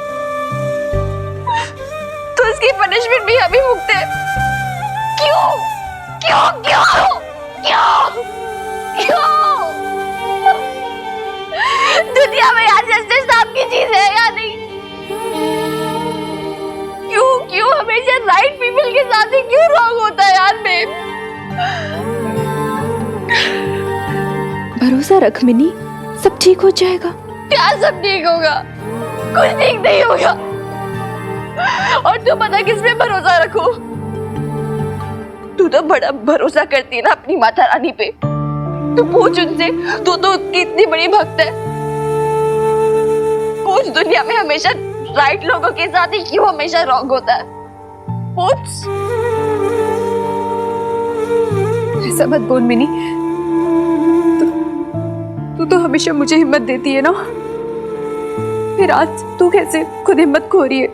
D: तो उसकी पनिशमेंट भी अभी भुगते। क्यों क्यों क्यों क्यों क्यों? दुनिया में यार जस्टिस नाम की चीज है या नहीं? क्यों क्यों हमेशा राइट पीपल के साथ ही क्यों रॉन्ग होता है यार बेब?
B: भरोसा रख मिनी, सब ठीक हो जाएगा।
D: क्या सब ठीक होगा? कुछ ठीक नहीं होगा। और तू पता किस पे भरोसा रखो? तू तो बड़ा भरोसा करती है ना अपनी माता रानी पे। तू पूछ उनसे, तू तो उसकी इतनी बड़ी भक्त है। पूछ दुनिया में हमेशा राइट लोगों के साथ ही क्यों हमेशा रॉन्ग होता है? पूछ।
A: ऐसा मत बोल मिनी, तू तो हमेशा मुझे हिम्मत देती है ना, फिर आज तू कैसे खुद हिम्मत खो रही है?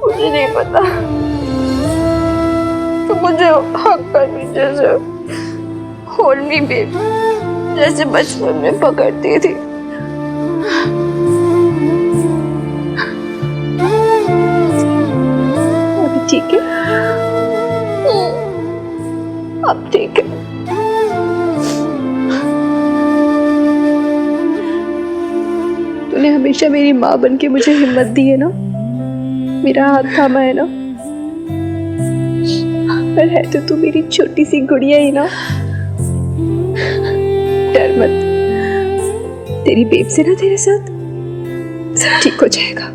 D: मुझे नहीं पता, तो मुझे हक कर भी जैसे होल्ड मी बेब, जैसे बचपन में पकड़ती थी।
B: अभी ठीक है?
D: अब ठीक है।
B: तूने हमेशा मेरी माँ बन के मुझे हिम्मत दी है ना, मेरा हाथ थामा है ना, पर है तो तू मेरी छोटी सी गुड़िया ही ना। डर मत, तेरी बेब से ना तेरे साथ सब ठीक हो जाएगा।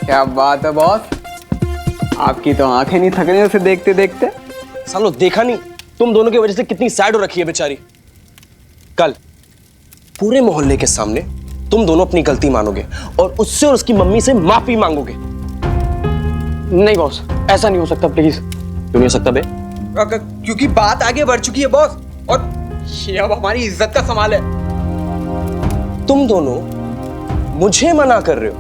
H: क्या बात है बॉस, आपकी तो आंखें नहीं थक रही उसे देखते देखते।
F: सालो देखा नहीं तुम दोनों की वजह से कितनी सैड हो रखी है बेचारी। कल पूरे मोहल्ले के सामने तुम दोनों अपनी गलती मानोगे और उससे और उसकी मम्मी से माफी मांगोगे।
H: नहीं बॉस, ऐसा नहीं हो सकता, प्लीज।
F: क्यों नहीं हो सकता बे?
H: क्योंकि बात आगे बढ़ चुकी है बॉस, और ये अब हमारी इज्जत का सवाल है।
F: तुम दोनों मुझे मना कर रहे हो?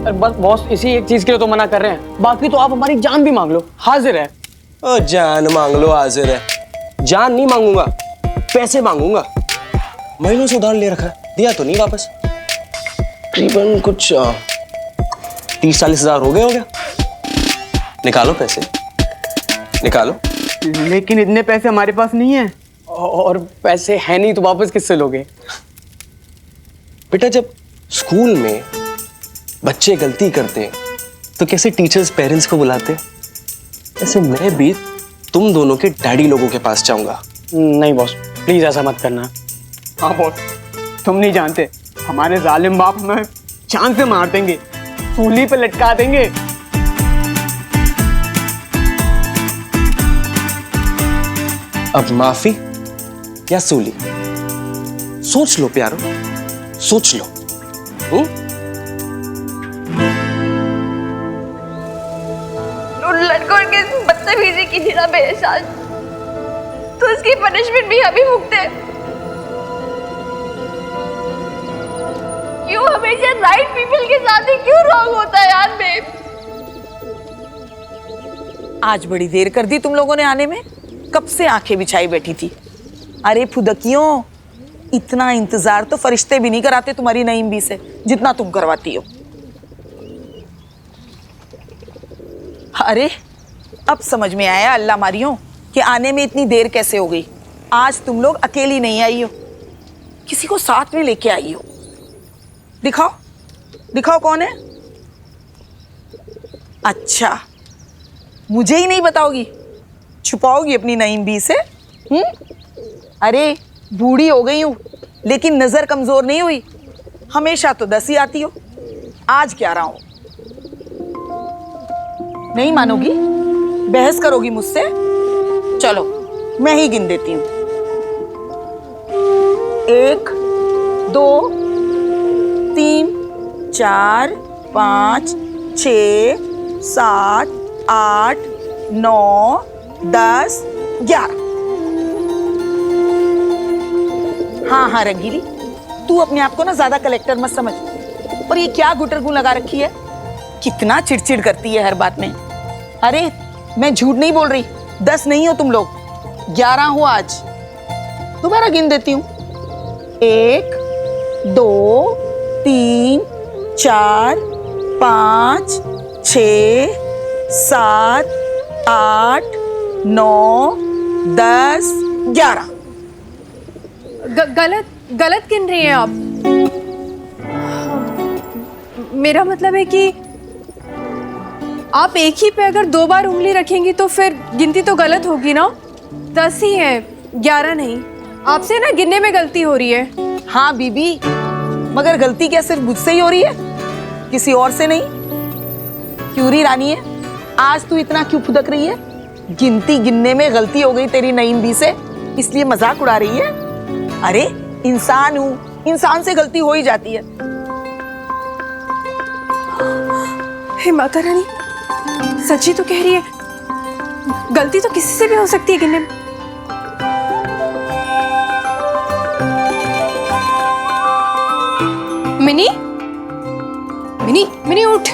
H: अरे बस बॉस, इसी एक चीज के लिए तो मना कर रहे हैं, बाकी तो आप हमारी जान भी मांग लो, हाजिर है।
F: ओ जान मांग लो, हाजिर है। जान नहीं मांगूंगा, पैसे मांगूंगा। महीनों से उधार ले रखा है, दिया तो नहीं वापस। तकरीबन कुछ 30-40 हजार हो गया। निकालो पैसे, निकालो।
H: लेकिन इतने पैसे हमारे पास नहीं है, और पैसे हैं नहीं तो वापस किससे लोगे?
F: बेटा, जब स्कूल में बच्चे गलती करते हैं तो कैसे टीचर्स पेरेंट्स को बुलाते हैं, ऐसे मैं भी तुम दोनों के डैडी लोगों के पास जाऊंगा।
H: नहीं बॉस, प्लीज ऐसा मत करना। हाँ बॉस, तुम नहीं जानते, हमारे जालिम बाप हमें जान से मार देंगे, सूली पे लटका देंगे।
F: अब माफी या सूली? सोच लो प्यारो, सोच लो।
D: उन लड़कों के बदतमीजी की निरा बेहसास, तो उसकी पनिशमेंट भी अभी भुगते। क्यों हमेशा राइट पीपल के साथ ही क्यों रॉन्ग होता है यार बेब?
M: आज बड़ी देर कर दी तुम लोगों ने आने में, कब से आंखें बिछाई बैठी थी। अरे फुदकियों, इतना इंतजार तो फरिश्ते भी नहीं कराते तुम्हारी नईम बी से जितना तुम करवाती हो। अरे अब समझ में आया अल्लाह मारियों कि आने में इतनी देर कैसे हो गई। आज तुम लोग अकेली नहीं आई हो, किसी को साथ में लेके आई हो। दिखाओ दिखाओ कौन है। अच्छा, मुझे ही नहीं बताओगी, छुपाओगी अपनी नईम बी से? अरे बूढ़ी हो गई हूं लेकिन नजर कमजोर नहीं हुई। हमेशा तो 10 ही आती हो, आज क्या रहा हूं? नहीं मानोगी? बहस करोगी मुझसे? चलो मैं ही गिन देती हूँ। 1 2 3 4 5 6 7 8 9 10 11। हाँ रंगीली, तू अपने आप को ना ज्यादा कलेक्टर मत समझ। और ये क्या गुटरगू लगा रखी है, कितना चिड़चिड़ करती है हर बात में। अरे मैं झूठ नहीं बोल रही, 10 नहीं हो तुम लोग, 11 हो आज। दोबारा गिन देती हूँ। 1 2 3 4 5 6 7 8 9 10 11।
A: गलत गिन रही हैं आप। मेरा मतलब है कि आप एक ही पे अगर 2 बार उंगली रखेंगी तो फिर गिनती तो गलत होगी ना। 10 ही है, 11 नहीं। आपसे ना गिनने में गलती हो रही है।
M: हाँ बीबी, मगर गलती क्या सिर्फ मुझसे ही हो रही है, किसी और से नहीं? क्यों री रानी है, आज तू इतना क्यों फुदक रही है? गिनती गिनने में गलती हो गई तेरी नईम बी से, इसलिए मजाक उड़ा रही है? अरे इंसान हूँ, इंसान से गलती हो ही जाती है।
A: हे माता रानी, सच्ची तो कह रही है, गलती तो किसी से भी हो सकती है गिनने में। मिनी मिनी मिनी उठ।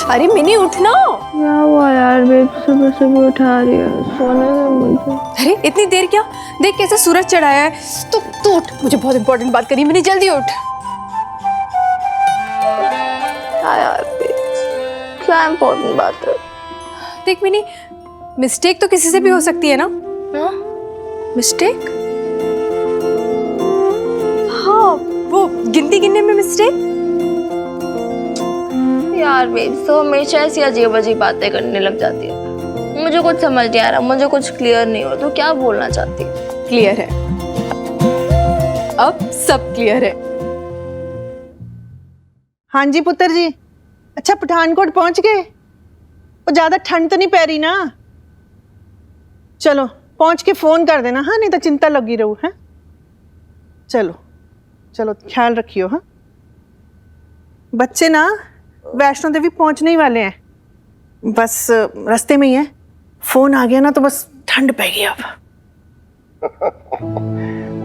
A: अरे मिनी उठ ना।
D: क्या हुआ यार, बेब सुबह सुबह उठा रही है, सोने दे मुझे।
A: अरे इतनी देर क्या, देख कैसे सूरज चढ़ाया है। तू उठ, मुझे बहुत इंपॉर्टेंट बात करनी है। मिनी जल्दी उठ।
D: यार क्या इंपॉर्टेंट बात है?
A: देख मिनी, मिस्टेक तो किसी से भी हो सकती है ना। मिस्टेक? हाँ, वो गिनती गिनने में मिस्टेक।
D: यार बेब तो हमेशा ऐसी अजीब अजीब बातें करने लग जाती है। मुझे कुछ समझ नहीं आ रहा, मुझे कुछ क्लियर नहीं हो। तो क्या बोलना चाहती है?
A: क्लियर है, अब सब क्लियर है।
M: हाँ जी पुत्र जी। अच्छा पठानकोट पहुंच गए? वो ज्यादा ठंड तो नहीं पै रही ना? चलो पहुंच के फोन कर देना, हाँ, नहीं तो चिंता लगी रहू है। चलो चलो ख्याल रखियो। हाँ, बच्चे ना वैष्णो देवी पहुंचने ही वाले हैं, बस रास्ते में ही है। फोन आ गया ना तो बस ठंड पै गई अब।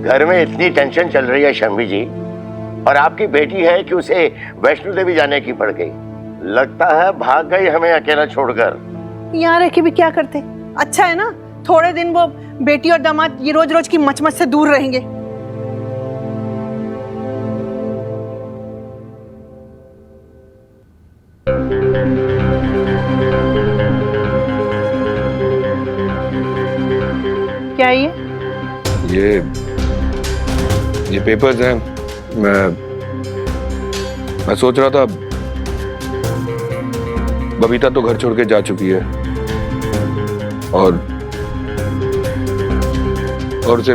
O: घर में इतनी टेंशन चल रही है शम्मी जी, और आपकी बेटी है कि उसे वैष्णो देवी जाने की पड़ गई। लगता है भाग गई हमें अकेला छोड़कर।
M: यहाँ रह के भी क्या करते, अच्छा है ना, थोड़े दिन वो बेटी और दामाद ये रोज रोज की मचमच से दूर रहेंगे। क्या
P: ये पेपर्स हैं। मैं सोच रहा था बबीता तो घर छोड़ के जा चुकी है और उसे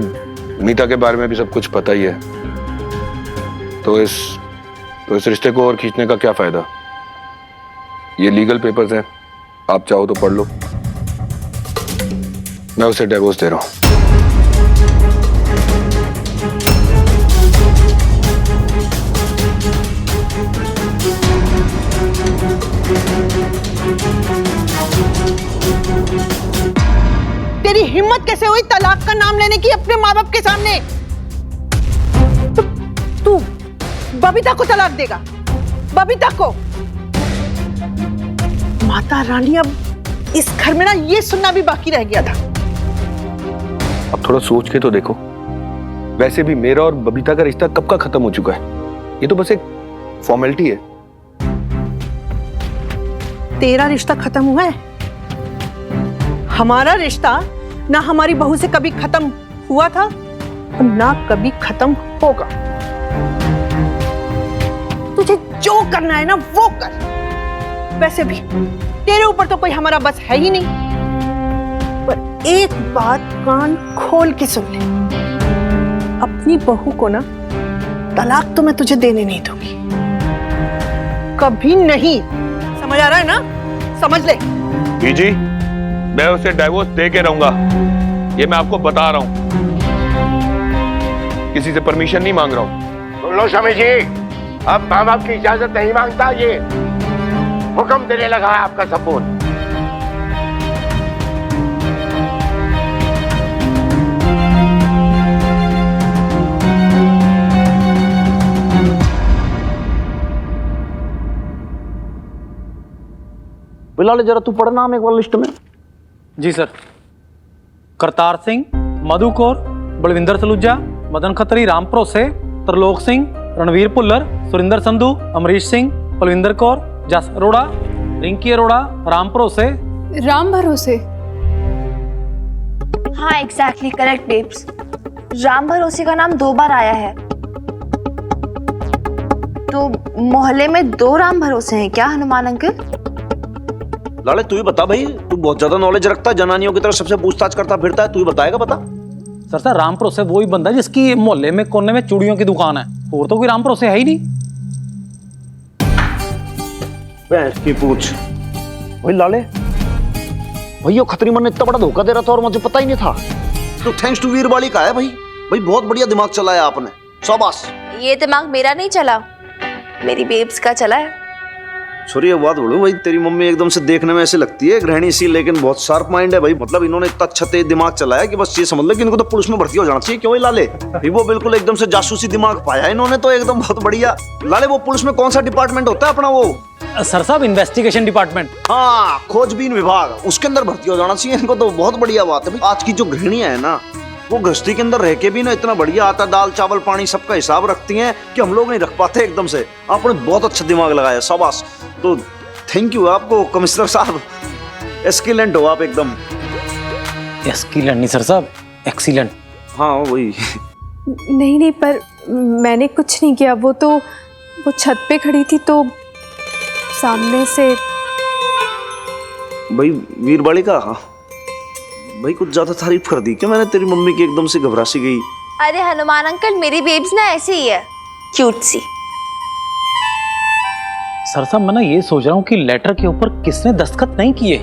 P: मीता के बारे में भी सब कुछ पता ही है, तो इस रिश्ते को और खींचने का क्या फायदा। ये लीगल पेपर्स हैं, आप चाहो तो पढ़ लो। मैं उसे डिवोर्स दे रहा हूं।
M: तेरी हिम्मत कैसे हुई तलाक का नाम लेने की अपने माँ बाप के सामने? तू बबीता को तलाक देगा? बबीता को? माता रानी, अब इस घर में ना ये सुनना भी बाकी रह गया था।
P: अब थोड़ा सोच के तो देखो, वैसे भी मेरा और बबीता का रिश्ता कब का खत्म हो चुका है। ये तो बस एक फॉर्मेलिटी है।
M: तेरा रिश्ता खत्म हुआ है? हमारा रिश्ता ना हमारी बहू से कभी खत्म हुआ था और ना कभी खत्म होगा। तुझे जो करना है ना वो कर। वैसे भी तेरे ऊपर तो कोई हमारा बस है ही नहीं। पर एक बात कान खोल के सुन ले, अपनी बहू को ना तलाक तो मैं तुझे देने नहीं दूंगी, कभी नहीं। समझ आ रहा है ना? समझ ले।
P: जी मैं उसे डाइवोर्स दे के रहूंगा, ये मैं आपको बता रहा हूं। किसी से परमिशन नहीं मांग रहा हूं।
O: सुन लो स्वामी जी, अब माँ बाप की इजाजत नहीं मांगता, ये हुक्म देने लगा है आपका सपूत।
C: बिलाल जरा तू पढ़ नाम एक बार लिस्ट में।
E: जी सर। करतार सिंह, मधु कौर, बलविंदर सलूजा, मदन खत्री, राम भरोसे, त्रिलोक सिंह, रणवीर भुल्लर, सुरिंदर संधू, अमरीश सिंह, बलविंदर कौर, जस अरोड़ा, रिंकी अरोड़ा, राम भरोसे।
A: राम भरोसे?
D: हाँ एग्जैक्टली करेक्ट बेब्स। राम भरोसे का नाम 2 बार आया है। तो मोहल्ले में 2 राम भरोसे हैं क्या हनुमान अंकल?
C: लाले तू ही बता भाई, तू बहुत ज्यादा नॉलेज रखता है, जनानियों की तरफ सबसे पूछताछ करता फिरता है, तू ही बताएगा, बता।
E: सर राम भरोसे वो ही बंदा जिसकी मोहल्ले में कोने में चूड़ियों की दुकान है, और तो कोई राम भरोसे है ही नहीं।
C: भैंस की पूछ। भाई लाले, भाई ये खत्री मन ने इतना बड़ा धोखा दे रहा था और मुझे पता ही नहीं था। तो थैंक्स टू वीरबाली का है भाई। भाई बहुत बढ़िया दिमाग चलाया आपने, शाबाश।
D: ये दिमाग मेरा नहीं चला, मेरी बेब्स का चला है।
C: सॉरी ये बात बोलूं भाई, तेरी मम्मी एकदम से देखने में ऐसे लगती है गृहिणी सी, लेकिन बहुत शार्प माइंड है भाई। मतलब इन्होंने इतना अच्छा तेज दिमाग चलाया कि बस ये समझ लो कि इनको तो पुलिस में भर्ती हो जाना चाहिए। क्यों लाले? भाई वो बिल्कुल एकदम से जासूसी दिमाग पाया इन्होंने तो एकदम बहुत बढ़िया। लाले वो पुलिस में कौन सा डिपार्टमेंट होता है अपना? वो
E: सर साहब इन्वेस्टिगेशन डिपार्टमेंट।
C: हाँ खोजबीन विभाग, उसके अंदर भर्ती हो जाना चाहिए इनको तो। बहुत बढ़िया बात है भाई। आज की जो गृहिणियां है ना, वो गृहस्थी के अंदर रह के भी ना इतना बढ़िया आता, दाल चावल पानी सबका हिसाब रखती हैं कि हम लोग नहीं रख पाते एकदम से। आपने बहुत अच्छा दिमाग लगाया, शाबाश। तो थैंक यू आपको कमिश्नर साहब, एक्सीलेंट हो आप एकदम।
E: एक्सीलेंट नहीं सर साहब, एक्सीलेंट।
C: हाँ वही।
A: नहीं नहीं, पर मैंने कुछ नहीं किया। वो छत पे खड़ी थी तो सामने से।
C: भाई वीरबाली का, हाँ भाई कुछ ज्यादा तारीफ कर दी क्या मैंने तेरी मम्मी की? एकदम से घबरा सी गई।
D: अरे हनुमान अंकल, मेरी बेब्स ना ऐसी ही है, क्यूट सी।
E: सर साहब मैं ना ये सोच रहा हूँ कि लेटर के ऊपर किसने दस्तखत नहीं किए।